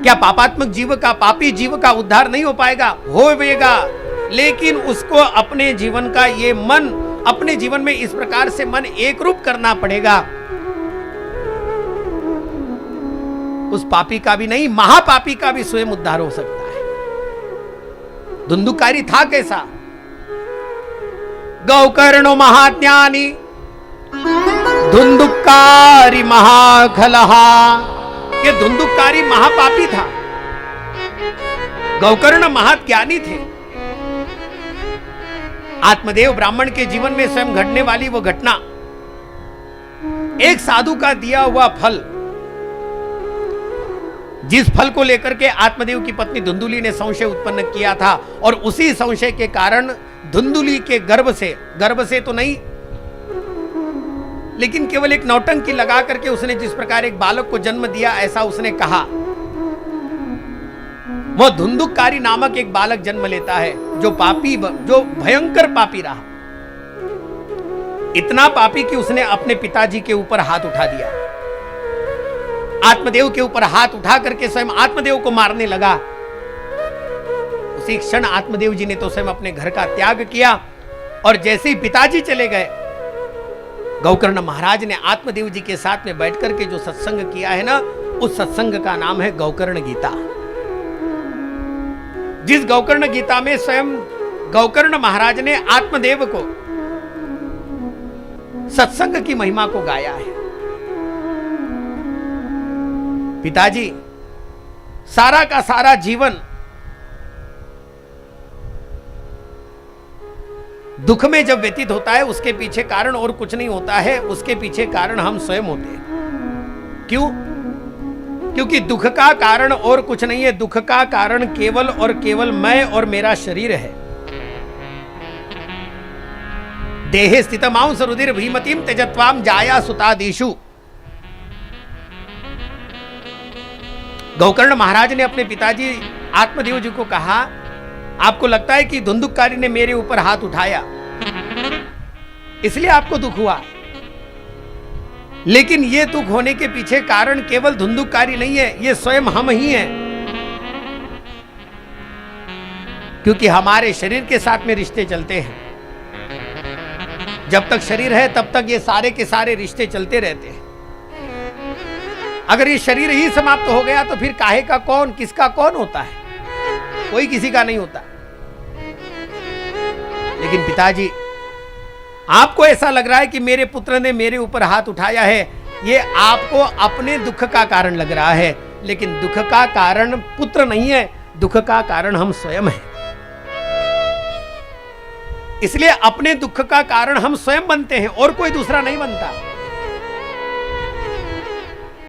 क्या पापात्मक जीव का, पापी जीव का उद्धार नहीं हो पाएगा? होवेगा, लेकिन उसको अपने जीवन का ये मन, अपने जीवन में इस प्रकार से मन एक रूप करना पड़ेगा। उस पापी का भी नहीं, महापापी का भी स्वयं उद्धार हो सकता है। धुंधुकारी था कैसा? गौकर्णो महाज्ञानी धुंधुकारी महाखलहा। ये धुंधुकारी महापापी था, गौकर्ण महाज्ञानी थे। आत्मदेव ब्राह्मण के जीवन में स्वयं घटने वाली वो घटना, एक साधु का दिया हुआ फल, जिस फल को लेकर के आत्मदेव की पत्नी धुंधुली ने संशय उत्पन्न किया था, और उसी संशय के कारण धुंधुली के गर्भ से तो नहीं, लेकिन केवल एक नौटंकी लगा करके उसने जिस प्रकार एक बालक को जन्म दिया, ऐसा उसने कहा। वह धुंधुकारी नामक एक बालक जन्म लेता है, जो भयंकर पापी रहा, इतना पापी कि उसने अपने पिताजी के ऊपर हाथ उठा दिया, आत्मदेव के ऊपर हाथ उठा करके स्वयं आत्मदेव को मारने लगा। उसी क्षण आत्मदेव जी ने तो स्वयं अपने घर का त्याग किया, और जैसे ही पिताजी चले गए, गौकर्ण महाराज ने आत्मदेव जी के साथ में बैठकर के जो सत्संग किया है ना, उस सत्संग का नाम है गौकर्ण गीता। जिस गौकर्ण गीता में स्वयं गौकर्ण महाराज ने आत्मदेव को सत्संग की महिमा को गाया है। पिताजी सारा का सारा जीवन दुख में जब व्यतीत होता है, उसके पीछे कारण और कुछ नहीं होता है, उसके पीछे कारण हम स्वयं होते हैं। क्यों? क्योंकि दुख का कारण और कुछ नहीं है, दुख का कारण केवल और केवल मैं और मेरा शरीर है। देहे स्थितमांस रुधिर भीमतिम त्यजत्वाम जाया सुतादिषु। गौकर्ण महाराज ने अपने पिताजी आत्मदेव जी को कहा, आपको लगता है कि धुंधुकारी ने मेरे ऊपर हाथ उठाया, इसलिए आपको दुख हुआ, लेकिन यह दुख होने के पीछे कारण केवल धुंधुकारी नहीं है, यह स्वयं हम ही हैं। क्योंकि हमारे शरीर के साथ में रिश्ते चलते हैं। जब तक शरीर है तब तक ये सारे के सारे रिश्ते चलते रहते हैं। अगर ये शरीर ही समाप्त हो गया तो फिर काहे का कौन, किसका कौन होता है? कोई किसी का नहीं होता। लेकिन पिताजी, आपको ऐसा लग रहा है कि मेरे पुत्र ने मेरे ऊपर हाथ उठाया है, ये आपको अपने दुख का कारण लग रहा है, लेकिन दुख का कारण पुत्र नहीं है, दुख का कारण हम स्वयं हैं। इसलिए अपने दुख का कारण हम स्वयं बनते हैं, और कोई दूसरा नहीं बनता।